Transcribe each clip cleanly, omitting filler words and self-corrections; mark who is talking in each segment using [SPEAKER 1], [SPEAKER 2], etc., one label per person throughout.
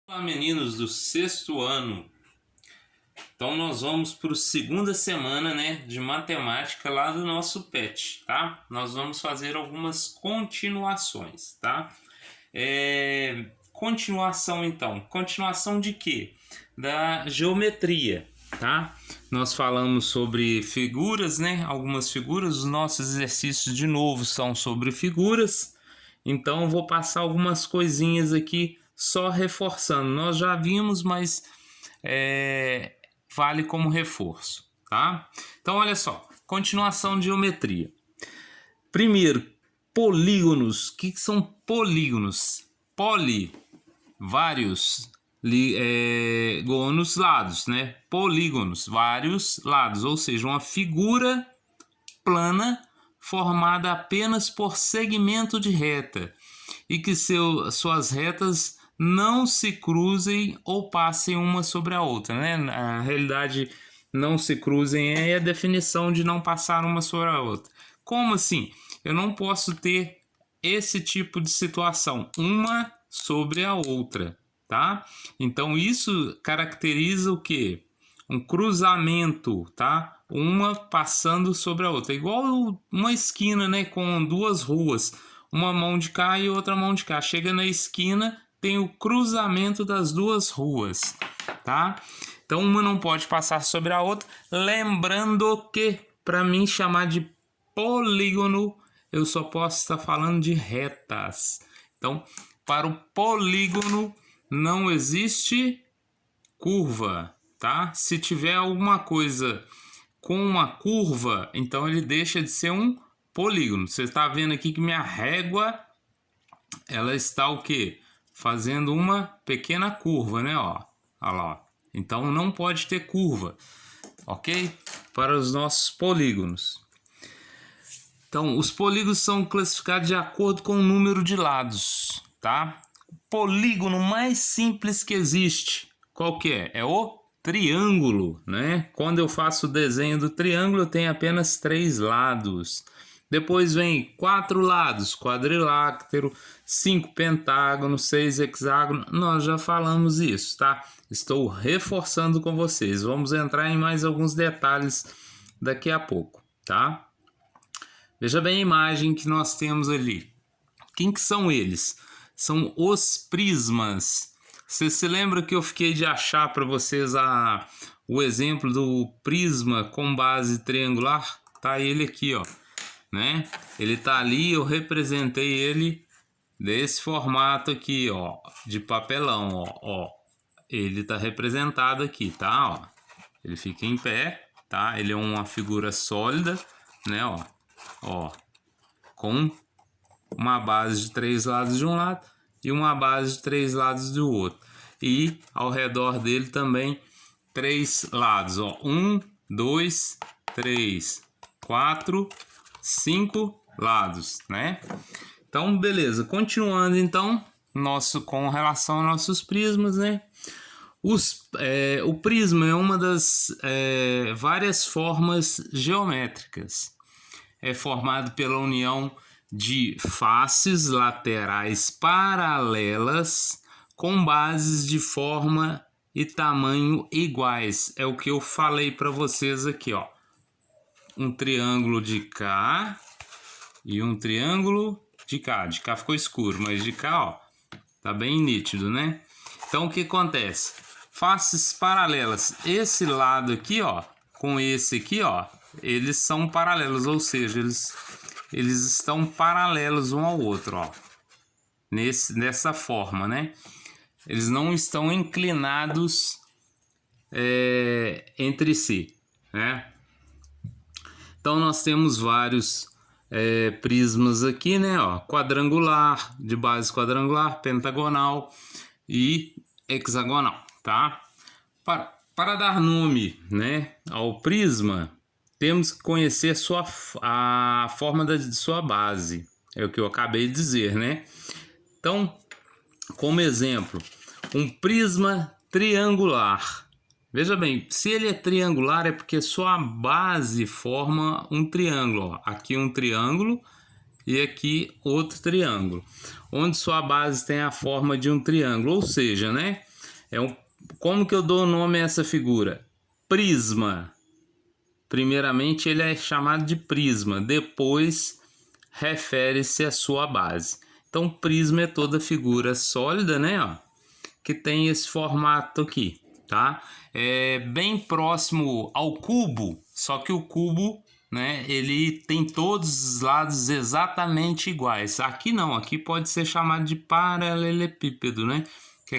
[SPEAKER 1] Olá, meninos do sexto ano. Então nós vamos para a segunda semana, de matemática lá do nosso PET, tá? Nós vamos fazer algumas continuações, tá? Continuação então. Continuação de quê? Da geometria, tá? Nós falamos sobre figuras, Algumas figuras. Os nossos exercícios de novo são sobre figuras. Então eu vou passar algumas coisinhas aqui só reforçando. Nós já vimos, mas vale como reforço, tá? Então olha só, continuação de geometria. Primeiro, polígonos. O que são polígonos? Poli, vários, gonos, lados, Polígonos, vários lados, ou seja, uma figura plana formada apenas por segmento de reta e que suas retas não se cruzem ou passem uma sobre a outra, Na realidade, não se cruzem é a definição de não passar uma sobre a outra. Como assim? Eu não posso ter esse tipo de situação, uma sobre a outra, tá? Então isso caracteriza o quê? Um cruzamento, tá? Uma passando sobre a outra, igual uma esquina, com duas ruas, uma mão de cá e outra mão de cá. Chega na esquina, tem o cruzamento das duas ruas, tá? Então uma não pode passar sobre a outra. Lembrando que para mim chamar de polígono, eu só posso estar falando de retas. Então, para o polígono não existe curva, tá? Se tiver alguma coisa com uma curva, então ele deixa de ser um polígono. Você está vendo aqui que minha régua, ela está o quê? Fazendo uma pequena curva, Ó, olha lá. Então não pode ter curva, ok? Para os nossos polígonos. Então, os polígonos são classificados de acordo com o número de lados, tá? O polígono mais simples que existe, qual que é? É o triângulo, Quando eu faço o desenho do triângulo, eu tenho apenas 3 lados. Depois vem 4 lados, quadrilátero, 5 pentágonos, 6 hexágonos. Nós já falamos isso, tá? Estou reforçando com vocês. Vamos entrar em mais alguns detalhes daqui a pouco, tá? Veja bem a imagem que nós temos ali. Quem que são eles? São os prismas. Você se lembra que eu fiquei de achar para vocês o exemplo do prisma com base triangular? Tá ele aqui, ó, Ele tá ali, eu representei ele desse formato aqui, ó, de papelão, ó. Ele tá representado aqui, tá? Ó. Ele fica em pé, tá? Ele é uma figura sólida, Ó, com uma base de 3 lados de um lado e uma base de 3 lados do outro. E ao redor dele também 3 lados, ó. 1, 2, 3, 4, 5 lados, Então, beleza. Continuando, então, com relação aos nossos prismas, O prisma é uma das várias formas geométricas. É formado pela união de faces laterais paralelas com bases de forma e tamanho iguais. É o que eu falei para vocês aqui, ó. Um triângulo de cá e um triângulo de cá. De cá ficou escuro, mas de cá, ó, tá bem nítido, Então o que acontece? Faces paralelas. Esse lado aqui, ó, com esse aqui, ó, eles são paralelos, ou seja, eles estão paralelos um ao outro, ó. Nessa forma, Eles não estão inclinados entre si, Então nós temos vários prismas aqui, Ó, quadrangular, de base quadrangular, pentagonal e hexagonal, tá? Para dar nome, ao prisma, temos que conhecer a forma de sua base. É o que eu acabei de dizer, Então, como exemplo, um prisma triangular. Veja bem, se ele é triangular é porque sua base forma um triângulo. Ó. Aqui um triângulo e aqui outro triângulo. Onde sua base tem a forma de um triângulo. Ou seja, Como que eu dou o nome a essa figura? Prisma. Primeiramente ele é chamado de prisma, depois refere-se à sua base. Então prisma é toda figura sólida, né, ó, que tem esse formato aqui, tá? É bem próximo ao cubo, só que o cubo, né, ele tem todos os lados exatamente iguais. Aqui não, aqui pode ser chamado de paralelepípedo, né? Que é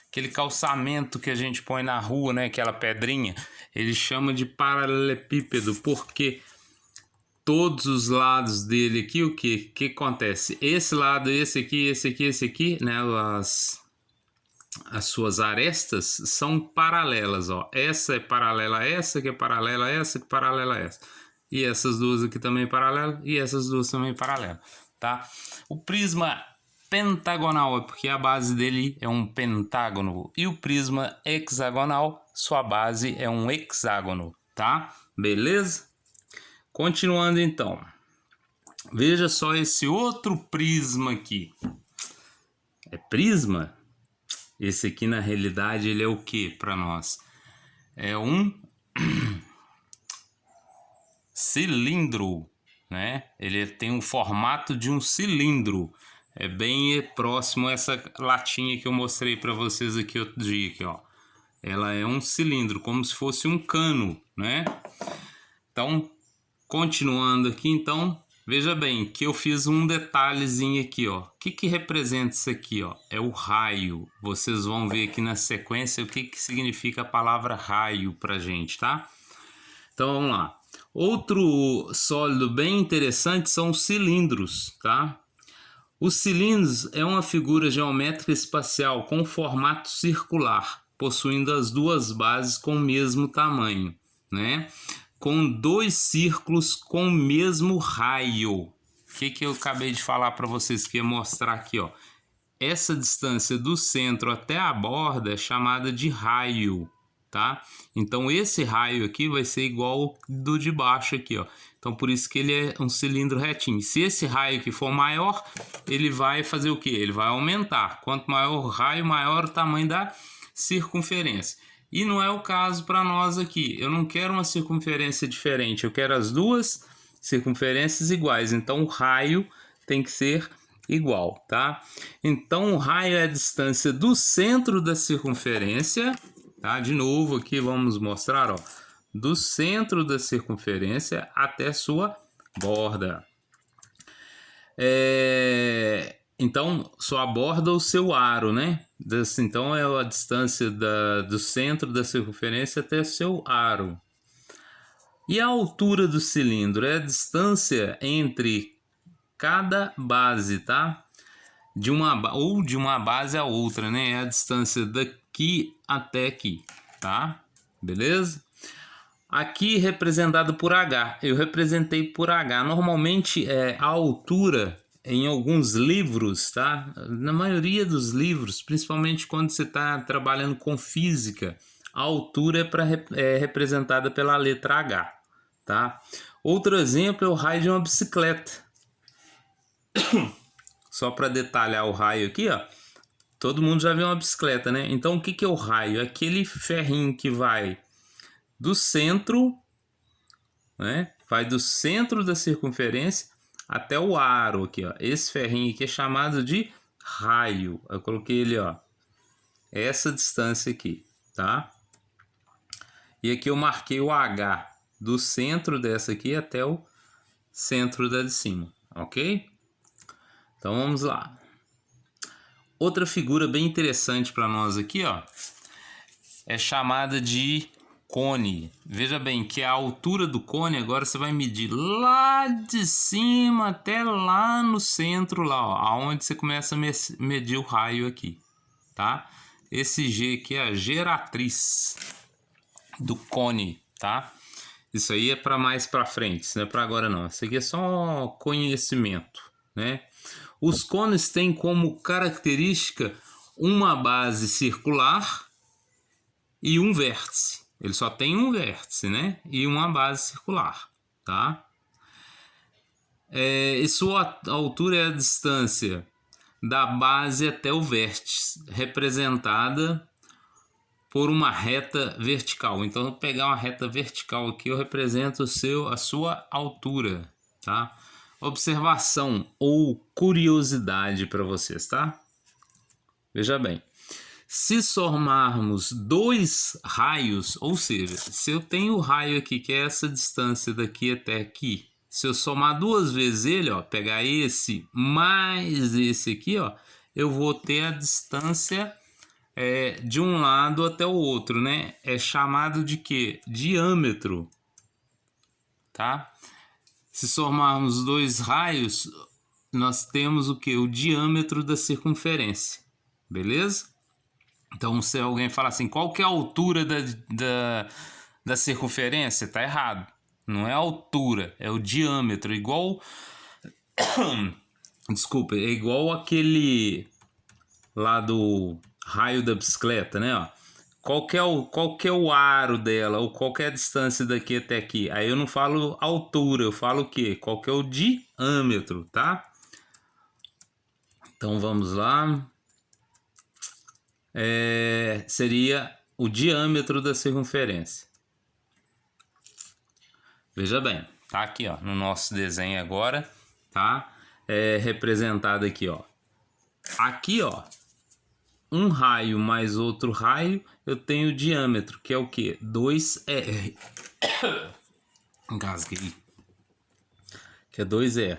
[SPEAKER 1] aquele calçamento que a gente põe na rua, né, aquela pedrinha, ele chama de paralelepípedo, porque todos os lados dele aqui, o que acontece? Esse lado, esse aqui, né, as suas arestas são paralelas, ó. Essa é paralela a essa, que é paralela a essa, que é paralela a essa. E essas duas aqui também paralelas, e essas duas também paralelas, tá? O prisma pentagonal é porque a base dele é um pentágono, e o prisma hexagonal, sua base é um hexágono, tá? Beleza? Continuando então. Veja só esse outro prisma aqui. É prisma? Esse aqui, na realidade, ele é o que para nós? É um cilindro, né? Ele tem um formato de um cilindro. É bem próximo a essa latinha que eu mostrei para vocês aqui outro dia, aqui, ó. Ela é um cilindro, como se fosse um cano, né? Então, continuando aqui, então, veja bem que eu fiz um detalhezinho aqui, ó. O que representa isso aqui, ó? É o raio. Vocês vão ver aqui na sequência o que significa a palavra raio pra gente, tá? Então, vamos lá. Outro sólido bem interessante são os cilindros, tá? Os cilindros é uma figura geométrica espacial com formato circular, possuindo as duas bases com o mesmo tamanho, né? Com dois círculos com o mesmo raio. O que eu acabei de falar para vocês que ia mostrar aqui, ó. Essa distância do centro até a borda é chamada de raio, tá? Então esse raio aqui vai ser igual ao do de baixo aqui, ó. Então por isso que ele é um cilindro retinho. Se esse raio aqui for maior, ele vai fazer o quê? Ele vai aumentar. Quanto maior o raio, maior o tamanho da circunferência. E não é o caso para nós aqui. Eu não quero uma circunferência diferente, eu quero as duas circunferências iguais. Então o raio tem que ser igual, tá? Então o raio é a distância do centro da circunferência, tá? De novo aqui vamos mostrar, ó, do centro da circunferência até sua borda. Então, sua borda ou seu aro, né? Então, é a distância do centro da circunferência até seu aro. E a altura do cilindro é a distância entre cada base, tá? De uma base a outra, né? É a distância daqui até aqui, tá? Beleza? Aqui representado por H. Eu representei por H. Normalmente a altura em alguns livros, tá? Na maioria dos livros, principalmente quando você está trabalhando com física, a altura é representada pela letra H, tá? Outro exemplo é o raio de uma bicicleta. Só para detalhar o raio aqui, ó. Todo mundo já viu uma bicicleta, né? Então o que é o raio? É aquele ferrinho que vai do centro, né? Vai do centro da circunferência até o aro aqui, ó. Esse ferrinho aqui é chamado de raio. Eu coloquei ele, ó, essa distância aqui, tá? E aqui eu marquei o H do centro dessa aqui até o centro da de cima, ok? Então vamos lá. Outra figura bem interessante para nós aqui, ó, é chamada de cone. Veja bem que a altura do cone agora você vai medir lá de cima até lá no centro, lá, ó, aonde você começa a medir o raio aqui, tá? Esse G aqui é a geratriz do cone, tá? Isso aí é para mais para frente, isso não é para agora não. Isso aqui é só conhecimento, né? Os cones têm como característica uma base circular e um vértice. Ele só tem um vértice, né? E uma base circular, tá? E sua altura é a distância da base até o vértice, representada por uma reta vertical. Então, eu vou pegar uma reta vertical aqui, eu represento a sua altura, tá? Observação ou curiosidade para vocês, tá? Veja bem, se somarmos dois raios, ou seja, se eu tenho o raio aqui, que é essa distância daqui até aqui, se eu somar duas vezes ele, ó, pegar esse mais esse aqui, ó, eu vou ter a distância de um lado até o outro, né? É chamado de quê? Diâmetro, tá? Se somarmos dois raios, nós temos o que? O diâmetro da circunferência, beleza? Então, se alguém falar assim, qual que é a altura da circunferência? Tá errado. Não é a altura, é o diâmetro. Igual... Desculpa, é igual aquele lá do raio da bicicleta, né? Ó. Qual que é o aro dela, ou qual que é a distância daqui até aqui? Aí eu não falo altura, eu falo o quê? Qual que é o diâmetro, tá? Então vamos lá. Seria o diâmetro da circunferência. Veja bem, tá aqui, ó, no nosso desenho agora, tá? Representado aqui, ó. Aqui, ó, um raio mais outro raio, eu tenho o diâmetro, que é o que? 2R. Engasguei. Que é 2R.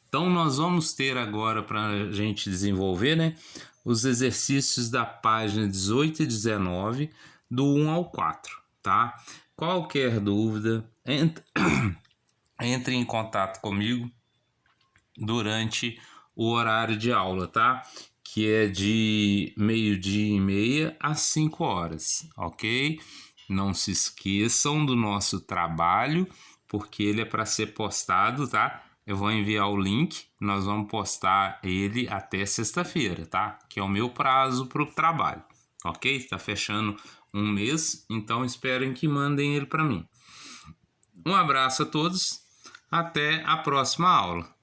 [SPEAKER 1] Então, nós vamos ter agora, para a gente desenvolver, né, os exercícios da página 18 e 19, do 1 ao 4, tá? Qualquer dúvida, entre em contato comigo durante o horário de aula, tá? Que é de 12:30 às 5 horas, ok? Não se esqueçam do nosso trabalho, porque ele é para ser postado, tá? Eu vou enviar o link, nós vamos postar ele até sexta-feira, tá? Que é o meu prazo para o trabalho, ok? Está fechando um mês, então esperem que mandem ele para mim. Um abraço a todos, até a próxima aula.